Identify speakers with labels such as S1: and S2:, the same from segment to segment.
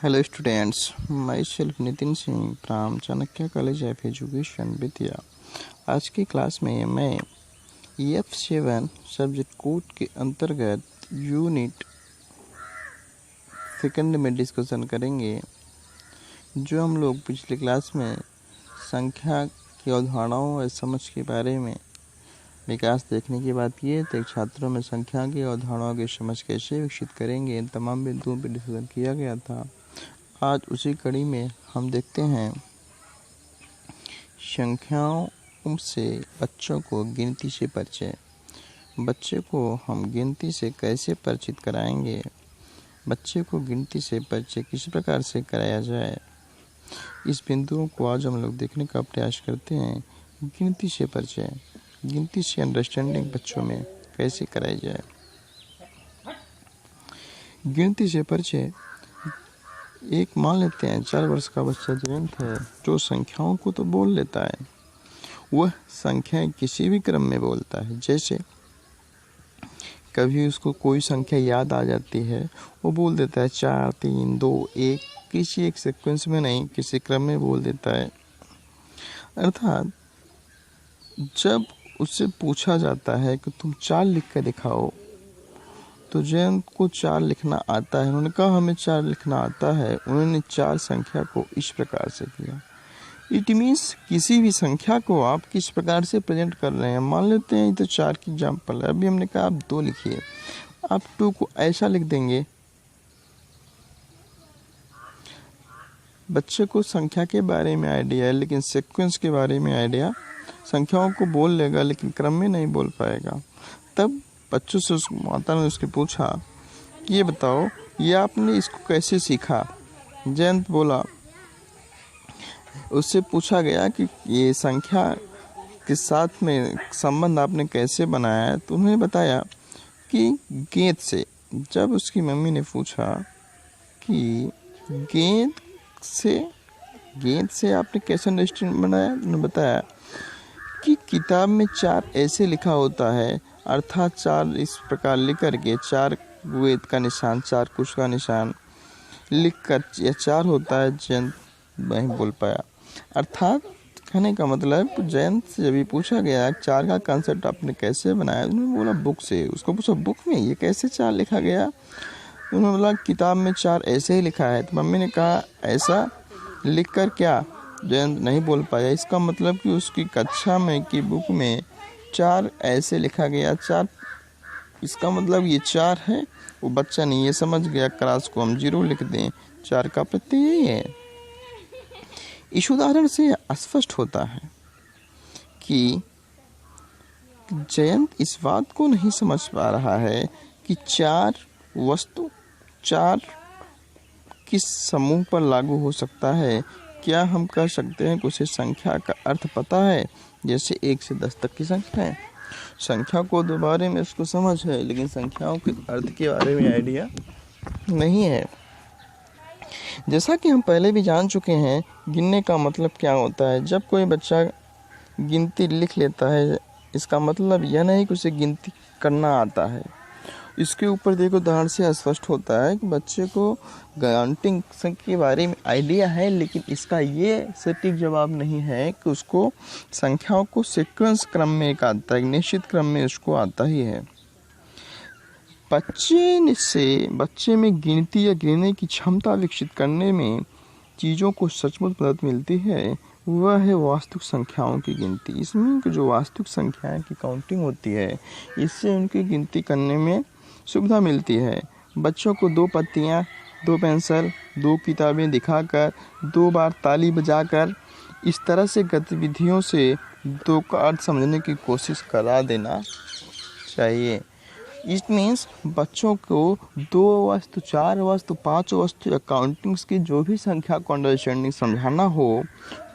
S1: Hello students, myself Nitin Singh from Chanakya college of education Bettiah. आज की class में मैं F7 सब्जेक्ट कोड के अंतर्गत यूनिट सेकंड में डिस्कशन करेंगे। जो हम लोग पिछले क्लास में संख्या की अवधारणाओं और समझ के बारे में विकास देखने की बात किए, तो छात्रों में संख्या की अवधारणाओं की समझ कैसे विकसित करेंगे इन तमाम बिंदुओं पर डिस्कशन किया गया था। आज उसी कड़ी में हम देखते हैं संख्याओं से बच्चों को गिनती से परिचय। बच्चे को हम गिनती से कैसे परिचित कराएंगे, बच्चे को गिनती से परिचय किस प्रकार से कराया जाए, इस बिंदुओं को आज हम लोग देखने का प्रयास करते हैं। गिनती से परिचय, गिनती से अंडरस्टैंडिंग बच्चों में कैसे कराई जाए। गिनती से परिचय, एक मान लेते हैं 4 वर्ष का बच्चा जयंत है, जो संख्याओं को तो बोल लेता है। वह संख्याएं किसी भी क्रम में बोलता है। जैसे कभी उसको कोई संख्या याद आ जाती है, वो बोल देता है 4 3 2 1, किसी एक सीक्वेंस में नहीं, किसी क्रम में बोल देता है। अर्थात जब उससे पूछा जाता है कि तुम 4 लिख कर दिखाओ, तो जयंत को 4 लिखना आता है। उन्होंने कहा हमें 4 लिखना आता है। उन्होंने 4 संख्या को इस प्रकार से किया। इट मीन्स किसी भी संख्या को आप किस प्रकार से प्रेजेंट कर रहे हैं। मान लेते हैं ये तो 4 की एग्जाम्पल है। अभी हमने कहा आप 2 लिखिए, आप 2 को ऐसा लिख देंगे। बच्चे को संख्या के बारे में आइडिया है, लेकिन सीक्वेंस के बारे में आइडिया, संख्याओं को बोल लेगा लेकिन क्रम में नहीं बोल पाएगा। तब बच्चों से उस माता ने उसके पूछा कि ये बताओ, ये आपने इसको कैसे सीखा। जयंत बोला, उससे पूछा गया कि ये संख्या के साथ में संबंध आपने कैसे बनाया है, तो उन्होंने बताया कि गेंद से। जब उसकी मम्मी ने पूछा कि गेंद से आपने कैसे अंडरस्टैंड बनाया, उन्होंने बताया कि किताब में 4 ऐसे लिखा होता है, अर्थात 4 इस प्रकार लिख करके 4 वेद का निशान, 4 कुश का निशान लिख कर यह 4 होता है। जयंत नहीं बोल पाया। अर्थात कहने का मतलब, जयंत से जब पूछा गया 4 का कंसेप्ट आपने कैसे बनाया, उन्होंने बोला बुक से। उसको पूछा बुक में ये कैसे 4 लिखा गया, उन्होंने बोला किताब में 4 ऐसे ही लिखा है। तो मम्मी ने कहा ऐसा लिख कर क्या, जयंत नहीं बोल पाया। इसका मतलब कि उसकी कक्षा में की बुक में 4 ऐसे लिखा गया। 4 इसका मतलब ये 4 है। वो बच्चा नहीं ये समझ गया, क्लास को हम 0 लिख दें, 4 का प्रत्यय यही है। इस उदाहरण से स्पष्ट होता है कि जयंत इस बात को नहीं समझ पा रहा है कि 4 वस्तु 4 किस समूह पर लागू हो सकता है। क्या हम कह सकते हैं कि उसे संख्या का अर्थ पता है, जैसे 1 से 10 तक की संख्या है। संख्या को के बारे में उसको समझ है, लेकिन संख्याओं के अर्थ के बारे में आइडिया नहीं है। जैसा कि हम पहले भी जान चुके हैं, गिनने का मतलब क्या होता है। जब कोई बच्चा गिनती लिख लेता है, इसका मतलब यह नहीं कि उसे गिनती करना आता है। इसके ऊपर देखो, उदाहरण से स्पष्ट होता है कि बच्चे को काउंटिंग के बारे में आइडिया है, लेकिन इसका ये सटीक जवाब नहीं है कि उसको संख्याओं को सीक्वेंस क्रम में एक आता है, एक निश्चित क्रम में उसको आता ही है। बच्चे में गिनती या गिनने की क्षमता विकसित करने में चीज़ों को सचमुच मदद मिलती है, वह है वास्तविक संख्याओं की गिनती। इसमें जो वास्तविक संख्याएं की काउंटिंग होती है, इससे उनकी गिनती करने में सुविधा मिलती है। बच्चों को 2 पत्तियां, 2 पेंसिल, 2 किताबें दिखाकर, 2 बार ताली बजाकर, इस तरह से गतिविधियों से 2 का अर्थ समझने की कोशिश करा देना चाहिए। इट मीन्स बच्चों को 2 वस्तु, 4 वस्तु, 5 वस्तु अकाउंटिंग्स की जो भी संख्या को अंडरस्टैंडिंग समझाना हो,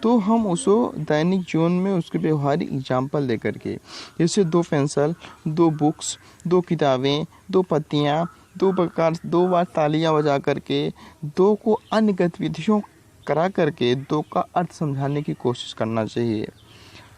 S1: तो हम उसको दैनिक जीवन में उसके व्यवहारिक एग्जाम्पल दे करके, जैसे 2 पेंसिल, 2 बुक्स, 2 किताबें, 2 पत्तियाँ, 2 बार तालियां बजा करके, 2 को अन्य गतिविधियों करा करके 2 का अर्थ समझाने की कोशिश करना चाहिए।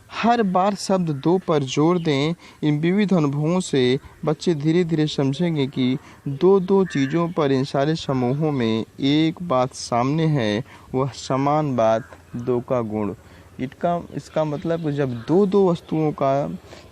S1: हर बार शब्द दो पर जोर दें। इन विविध अनुभवों से बच्चे धीरे धीरे समझेंगे कि दो दो चीज़ों पर इन सारे समूहों में एक बात सामने है, वह समान बात, दो का गुण। इसका मतलब जब दो दो वस्तुओं का,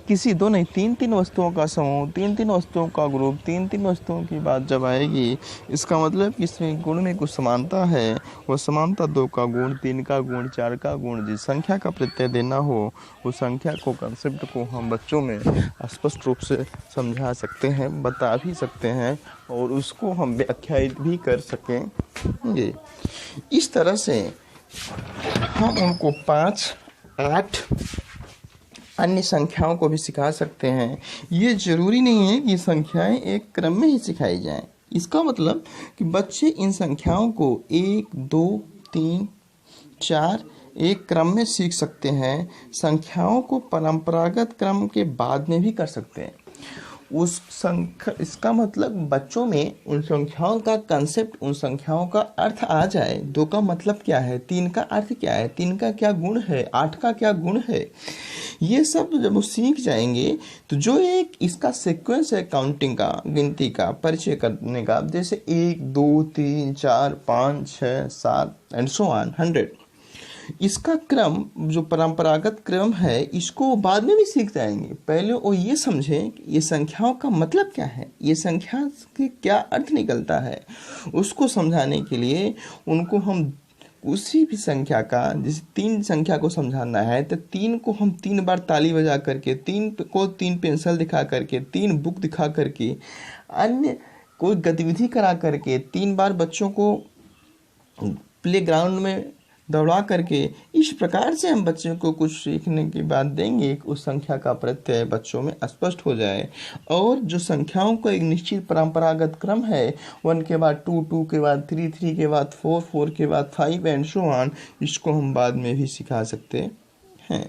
S1: किसी दो नहीं, तीन तीन वस्तुओं का समूह, तीन तीन वस्तुओं का ग्रुप, तीन तीन वस्तुओं की बात जब आएगी, इसका मतलब इसमें गुण में कुछ समानता है। वह समानता दो का गुण, तीन का गुण, चार का गुण, जिस संख्या का प्रत्यय देना हो उस संख्या को, कंसेप्ट को हम बच्चों में स्पष्ट रूप से समझा सकते हैं, बता भी सकते हैं और उसको हम व्याख्यायित भी कर सकेंगे। इस तरह से हम उनको 5, 8 अन्य संख्याओं को भी सिखा सकते हैं। ये जरूरी नहीं है कि संख्याएं एक क्रम में ही सिखाई जाएं। इसका मतलब कि बच्चे इन संख्याओं को 1, 2, 3, 4 एक क्रम में सीख सकते हैं। संख्याओं को परंपरागत क्रम के बाद में भी कर सकते हैं। इसका मतलब बच्चों में उन संख्याओं का कंसेप्ट, उन संख्याओं का अर्थ आ जाए। 2 का मतलब क्या है, 3 का अर्थ क्या है, 3 का क्या गुण है, 8 का क्या गुण है, ये सब जब वो सीख जाएंगे तो जो एक इसका सीक्वेंस है काउंटिंग का, गिनती का, परिचय करने का, जैसे 1, 2, 3, 4, 5, 6, 7 एंड सो ऑन 100, इसका क्रम जो परंपरागत क्रम है, इसको बाद में भी सीख जाएंगे। पहले वो ये समझें कि ये संख्याओं का मतलब क्या है, ये संख्या के क्या अर्थ निकलता है। उसको समझाने के लिए उनको हम उसी भी संख्या का, जैसे 3 संख्या को समझाना है तो 3 को हम 3 बार ताली बजा करके, 3 को 3 पेंसिल दिखा करके, 3 बुक दिखा करके, अन्य कोई गतिविधि करा करके, 3 बार बच्चों को प्ले ग्राउंड में दौड़ा करके, इस प्रकार से हम बच्चों को कुछ सीखने की बात देंगे, उस संख्या का प्रत्यय बच्चों में स्पष्ट हो जाए। और जो संख्याओं का एक निश्चित परंपरागत क्रम है, 1 के बाद 2, 2 के बाद 3, 3 के बाद 4, 4 के बाद 5 एंड सो ऑन, इसको हम बाद में भी सिखा सकते हैं।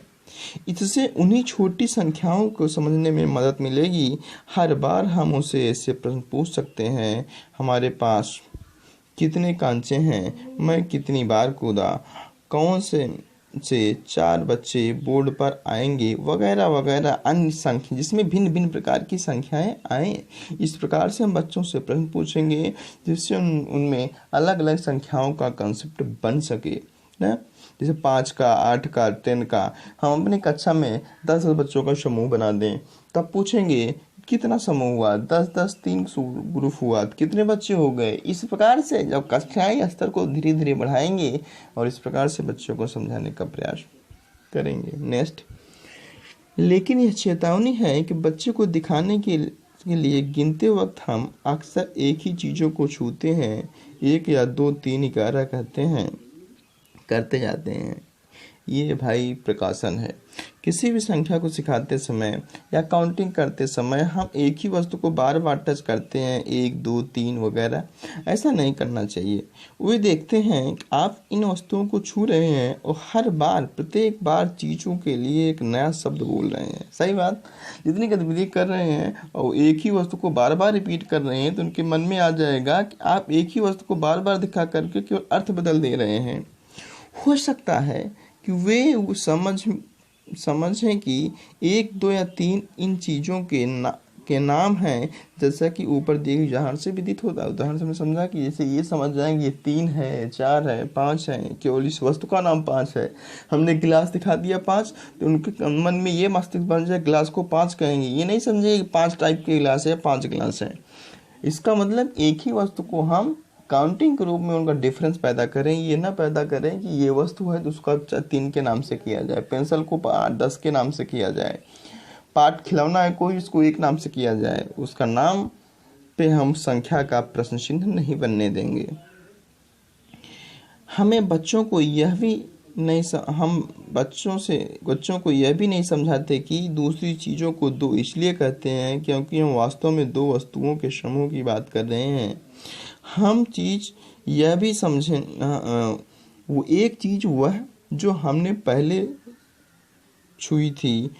S1: इससे उन्हीं छोटी संख्याओं को समझने में मदद मिलेगी। हर बार हम उसे ऐसे प्रश्न पूछ सकते हैं, हमारे पास कितने कांचे हैं, मैं कितनी बार कूदा, कौन से 4 बच्चे बोर्ड पर आएंगे, वगैरह वगैरह अन्य संख्या जिसमें भिन्न भिन्न प्रकार की संख्याएं आए। इस प्रकार से हम बच्चों से प्रश्न पूछेंगे जिससे उनमें अलग अलग संख्याओं का कंसेप्ट बन सके ना। जैसे 5 का, 8 का, 10 का, हम अपनी कक्षा में 10 बच्चों का समूह बना दें, तब पूछेंगे कितना समूह हुआ, 10-10 3 ग्रुप हुआ, कितने बच्चे हो गए। इस प्रकार से जब कक्षाएं स्तर को धीरे धीरे बढ़ाएंगे और इस प्रकार से बच्चों को समझाने का प्रयास करेंगे। नेक्स्ट, लेकिन यह चेतावनी है कि बच्चे को दिखाने के लिए गिनते वक्त हम अक्सर एक ही चीज़ों को छूते हैं, 1 या 2, 3, 11 करते जाते हैं। ये भाई प्रकाशन है। किसी भी संख्या को सिखाते समय या काउंटिंग करते समय हम एक ही वस्तु को बार बार टच करते हैं, 1, 2, 3 वगैरह, ऐसा नहीं करना चाहिए। वे देखते हैं कि आप इन वस्तुओं को छू रहे हैं और हर बार, प्रत्येक बार चीज़ों के लिए एक नया शब्द बोल रहे हैं। सही बात, जितनी गतिविधि कर रहे हैं और एक ही वस्तु को बार बार रिपीट कर रहे हैं तो उनके मन में आ जाएगा कि आप एक ही वस्तु को बार बार दिखा करके केवल अर्थ बदल दे रहे हैं। हो सकता है कि वे समझें कि 1, 2 या 3 इन चीज़ों के नाम हैं, जैसा कि ऊपर दिए गए उदाहरण से विदित होता है। उदाहरण से हमने समझा कि जैसे ये समझ जाएंगे ये 3 है, 4 है, 5 है, केवल इस वस्तु का नाम 5 है। हमने गिलास दिखा दिया 5, तो उनके मन में ये मस्तिष्क बन जाए गिलास को 5 कहेंगे। ये नहीं समझे 5 टाइप के गिलास है, 5 गिलास है। इसका मतलब एक ही वस्तु को हम काउंटिंग के रूप में उनका डिफरेंस पैदा करें, ये ना पैदा करें कि ये वस्तु है तो उसका 3 के नाम से किया जाए, पेंसिल को 10 के नाम से किया जाए, पाट खिलौना है कोई, इसको 1 नाम से किया जाए। उसका नाम पे हम संख्या का प्रश्न चिन्ह नहीं बनने देंगे। हमें बच्चों को यह भी नहीं समझाते कि दूसरी चीज़ों को 2 इसलिए कहते हैं क्योंकि हम वास्तव में 2 वस्तुओं के समूह की बात कर रहे हैं। हम चीज़ यह भी समझें, वो एक चीज़ वह जो हमने पहले छुई थी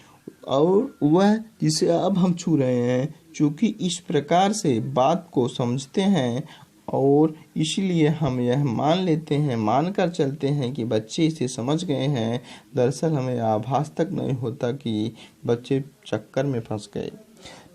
S1: और वह जिसे अब हम छू रहे हैं। चूँकि इस प्रकार से बात को समझते हैं और इसलिए हम यह मान लेते हैं, मानकर चलते हैं कि बच्चे इसे समझ गए हैं। दरअसल हमें आभास तक नहीं होता कि बच्चे चक्कर में फंस गए।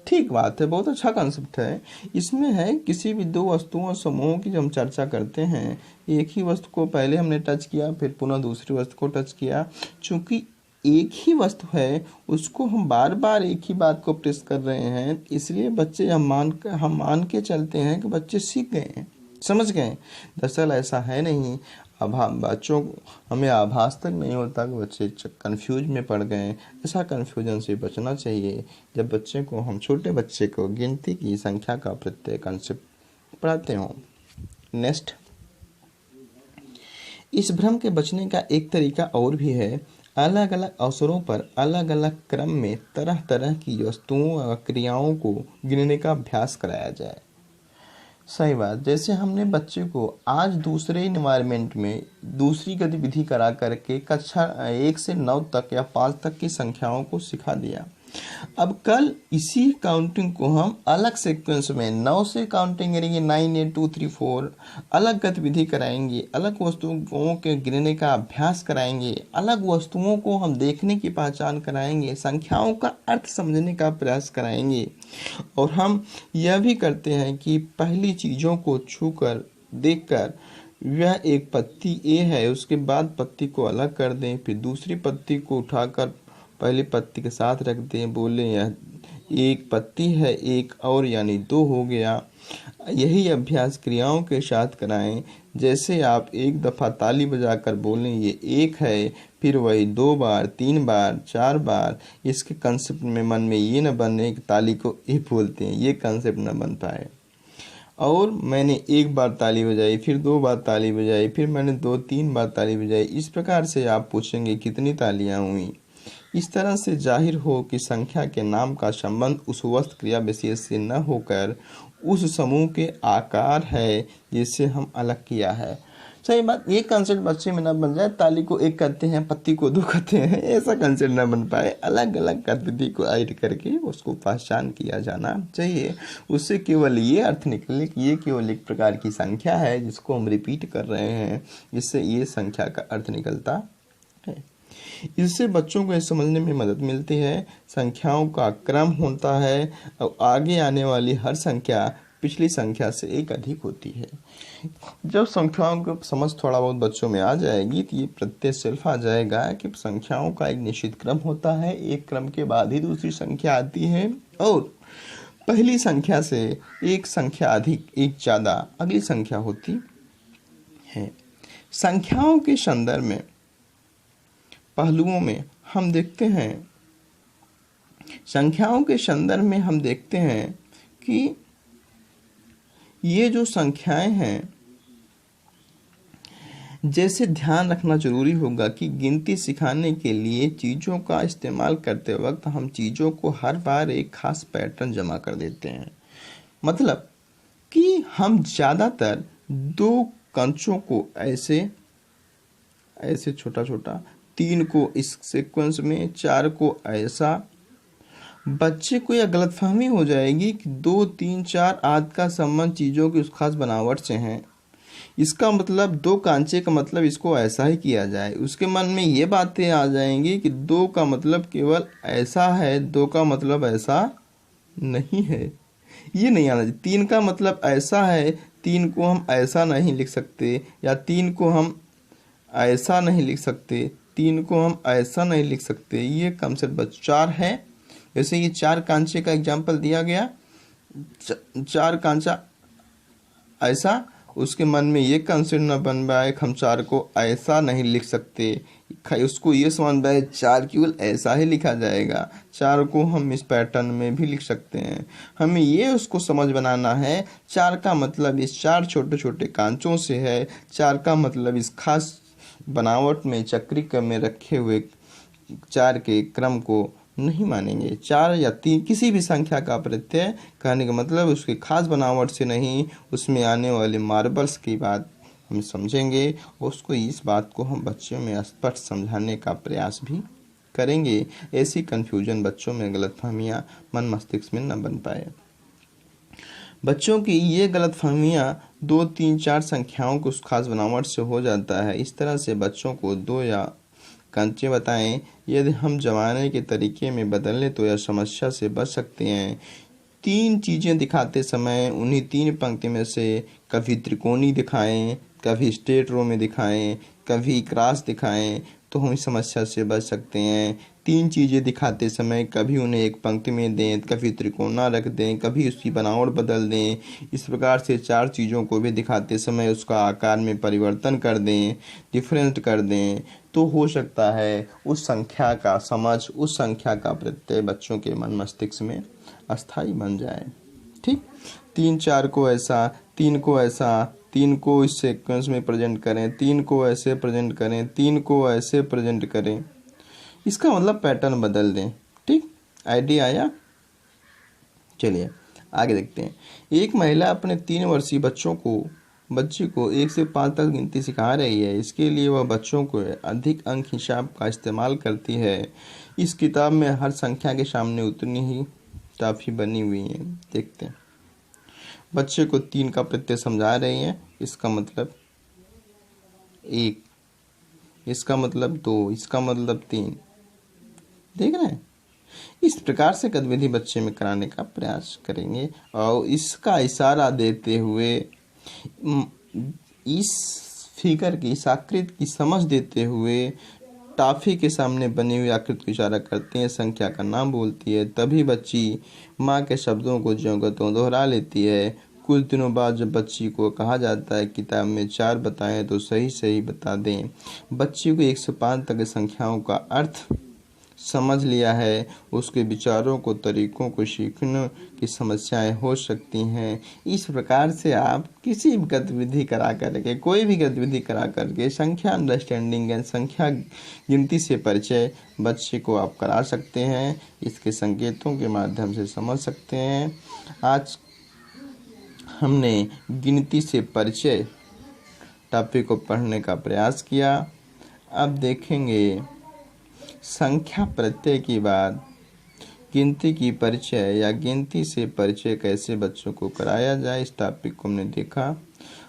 S1: ठीक बात है, बहुत अच्छा कंसेप्ट है। इसमें है किसी भी दो वस्तुओं समूहों की जब हम चर्चा करते हैं, एक ही वस्तु को पहले हमने टच किया, फिर पुनः दूसरी वस्तु को टच किया। चूंकि एक ही वस्तु है, उसको हम बार बार एक ही बात को प्रेस कर रहे हैं, इसलिए बच्चे हम मान के चलते हैं कि बच्चे सीख गए हैं, समझ गए। दरअसल ऐसा है नहीं। अब हम बच्चों को, हमें आभास तक नहीं होता कि बच्चे कंफ्यूज में पड़ गए। ऐसा कंफ्यूजन से बचना चाहिए। जब बच्चे को, हम छोटे बच्चे को गिनती की संख्या का प्रत्यय कंसेप्ट पढ़ाते हों। नेक्स्ट, इस भ्रम के बचने का एक तरीका और भी है। अलग अलग अवसरों पर अलग अलग क्रम में तरह तरह की वस्तुओं और क्रियाओं को गिनने का अभ्यास कराया जाए। सही बात। जैसे हमने बच्चे को आज दूसरे इन्वायरमेंट में दूसरी गतिविधि करा करके कक्षा 1 से 9 तक या 5 तक की संख्याओं को सिखा दिया। अब कल इसी काउंटिंग को हम अलग सीक्वेंस में 9 से काउंटिंग करेंगे, 9 8 2 3 4, अलग गतिविधि कराएंगे, अलग वस्तुओं के गिनने का अभ्यास कराएंगे, अलग वस्तुओं को हम देखने की पहचान कराएंगे, संख्याओं का अर्थ समझने का प्रयास कराएंगे। और हम यह भी करते हैं कि पहली चीज़ों को छूकर देखकर यह एक पत्ती ए है, उसके बाद पत्ती को अलग कर दें, फिर दूसरी पत्ती को उठाकर पहली पत्ती के साथ रख दें, बोलें यह एक पत्ती है, एक और यानी 2 हो गया। यही अभ्यास क्रियाओं के साथ कराएं। जैसे आप एक दफ़ा ताली बजाकर बोलें ये 1 है, फिर वही 2 बार, 3 बार, 4 बार। इसके कंसेप्ट में मन में ये न बने कि ताली को ए बोलते हैं, ये कंसेप्ट न बन पाए। और मैंने 1 बार ताली बजाई, फिर 2 बार ताली बजाई, फिर मैंने 2-3 बार ताली बजाई। इस प्रकार से आप पूछेंगे कितनी तालियां हुई। इस तरह से जाहिर हो कि संख्या के नाम का संबंध उस वस्तु क्रिया विशेष से न होकर उस समूह के आकार है जिससे हम अलग किया है। सही बात। ये कंसेप्ट बच्चे में न बन जाए, ताली को 1 कहते हैं, पत्ती को 2 कहते हैं, ऐसा कंसेप्ट न बन पाए। अलग अलग गतिविधि को ऐड करके उसको पहचान किया जाना चाहिए। उससे केवल ये अर्थ निकले कि ये केवल एक प्रकार की संख्या है जिसको हम रिपीट कर रहे हैं, जिससे ये संख्या का अर्थ निकलता है। इससे बच्चों को समझने में मदद मिलती है। संख्याओं का क्रम होता है और आगे आने वाली हर संख्या पिछली संख्या से एक अधिक होती है। जब संख्याओं की समझ थोड़ा बहुत बच्चों में आ जाएगी तो ये प्रत्यय सेल्फ आ जाएगा कि संख्याओं का एक निश्चित क्रम होता है, एक क्रम के बाद ही दूसरी संख्या आती है और पहली संख्या से एक संख्या अधिक, एक ज़्यादा अगली संख्या होती है। संख्याओं के संदर्भ में पहलुओं में हम देखते हैं, संख्याओं के संदर्भ में हम देखते हैं कि ये जो संख्याएं हैं, जैसे ध्यान रखना जरूरी होगा कि गिनती सिखाने के लिए चीज़ों का इस्तेमाल करते वक्त हम चीज़ों को हर बार एक खास पैटर्न जमा कर देते हैं। मतलब कि हम ज़्यादातर 2 कंचों को ऐसे ऐसे छोटा छोटा, 3 को इस सीक्वेंस में, 4 को ऐसा। बच्चे को यह गलतफहमी हो जाएगी कि 2 3 4 आदि का संबंध चीज़ों की उस खास बनावट से है। इसका मतलब 2 कांचे का मतलब इसको ऐसा ही किया जाए। उसके मन में ये बातें आ जाएंगी कि 2 का मतलब केवल ऐसा है, 2 का मतलब ऐसा नहीं है। ये नहीं आना चाहिए। 3 का मतलब ऐसा है, 3 को हम ऐसा नहीं लिख सकते, या 3 को हम ऐसा नहीं लिख सकते, 3 को हम ऐसा नहीं लिख सकते। ये कंसेप्ट बस 4 है। जैसे ये 4 कांचे का एग्जाम्पल दिया गया, 4 कांचा ऐसा, उसके मन में ये कंसेप्ट न बन पाए हम 4 को ऐसा नहीं लिख सकते, उसको ये समझ पाए 4 केवल ऐसा ही लिखा जाएगा, 4 को हम इस पैटर्न में भी लिख सकते हैं। हमें ये उसको समझ बनाना है 4 का मतलब इस 4 छोटे छोटे कांचों से है, 4 का मतलब इस खास बनावट में चक्रिका में रखे हुए 4 के क्रम को नहीं मानेंगे। 4 या 3 किसी भी संख्या का प्रत्यय कहने का मतलब उसकी खास बनावट से नहीं, उसमें आने वाले मार्बल्स की बात हम समझेंगे। उसको इस बात को हम बच्चों में स्पष्ट समझाने का प्रयास भी करेंगे। ऐसी कन्फ्यूजन बच्चों में, गलतफहमियां मन मस्तिष्क में न बन पाए। बच्चों की ये गलतफहमियां 2, 3, 4 संख्याओं को खास बनावट से हो जाता है। इस तरह से बच्चों को 2 या कंचे बताएं। यदि हम जमाने के तरीके में बदल लें तो यह समस्या से बच सकते हैं। 3 चीज़ें दिखाते समय उन्हीं 3 पंक्ति में से कभी त्रिकोणी दिखाएं, कभी स्ट्रेट रो में दिखाएं, कभी क्रॉस दिखाएं, तो हम इस समस्या से बच सकते हैं। 3 चीज़ें दिखाते समय कभी उन्हें एक पंक्ति में दें, कभी त्रिकोणा रख दें, कभी उसकी बनावट बदल दें। इस प्रकार से 4 चीज़ों को भी दिखाते समय उसका आकार में परिवर्तन कर दें, डिफरेंट कर दें, तो हो सकता है उस संख्या का समझ, उस संख्या का प्रत्यय बच्चों के मन मस्तिष्क में अस्थाई बन जाए। ठीक, 3, 4 को ऐसा, 3 को ऐसा, 3 को इस सीक्वेंस में प्रेजेंट करें, 3 को ऐसे प्रेजेंट करें, 3 को ऐसे प्रेजेंट करें, इसका मतलब पैटर्न बदल दें। ठीक, आइडिया आया। चलिए आगे देखते हैं। एक महिला अपने 3 वर्षीय बच्चे को 1 से 5 तक गिनती सिखा रही है। इसके लिए वह बच्चों को अधिक अंक हिसाब का इस्तेमाल करती है। इस किताब में हर संख्या के सामने उतनी ही टॉफी बनी हुई है। देखते हैं। बच्चे को 3 का प्रत्यय समझा रही हैं। इसका मतलब 1, इसका मतलब 2, इसका मतलब 3। देख रहे हैं। इस प्रकार से गतिविधि बच्चे में कराने का प्रयास करेंगे और इसका इशारा देते हुए, इस फिगर की, इस आकृति की समझ देते हुए टॉफी के सामने बनी हुई आकृति को इशारा करते हैं, संख्या का नाम बोलती है। तभी बच्ची माँ के शब्दों को ज्यों का त्यों दोहरा लेती है। कुछ दिनों बाद जब बच्ची को कहा जाता है किताब में 4 बताएं तो सही सही बता दें। बच्ची को 1 से 5 तक की संख्याओं का अर्थ समझ लिया है, उसके विचारों को, तरीकों को सीखने की समस्याएं हो सकती हैं। इस प्रकार से आप किसी भी गतिविधि करा करके, कोई भी गतिविधि करा करके संख्या अंडरस्टैंडिंग एंड संख्या गिनती से परिचय बच्चे को आप करा सकते हैं। इसके संकेतों के माध्यम से समझ सकते हैं। आज हमने गिनती से परिचय टॉपिक को पढ़ने का प्रयास किया। अब देखेंगे संख्या प्रत्यय की बाद गिनती की परिचय या गिनती से परिचय कैसे बच्चों को कराया जाए। इस टॉपिक को हमने देखा।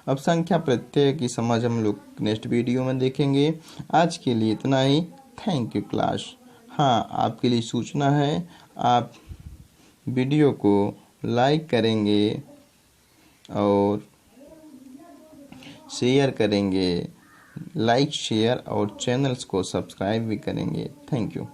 S1: अब संख्या प्रत्यय की समझ हम लोग नेक्स्ट वीडियो में देखेंगे। आज के लिए इतना ही। Thank you class. हाँ, आपके लिए सूचना है, आप वीडियो को लाइक करेंगे और शेयर करेंगे, लाइक शेयर और चैनल्स को सब्सक्राइब भी करेंगे। Thank you.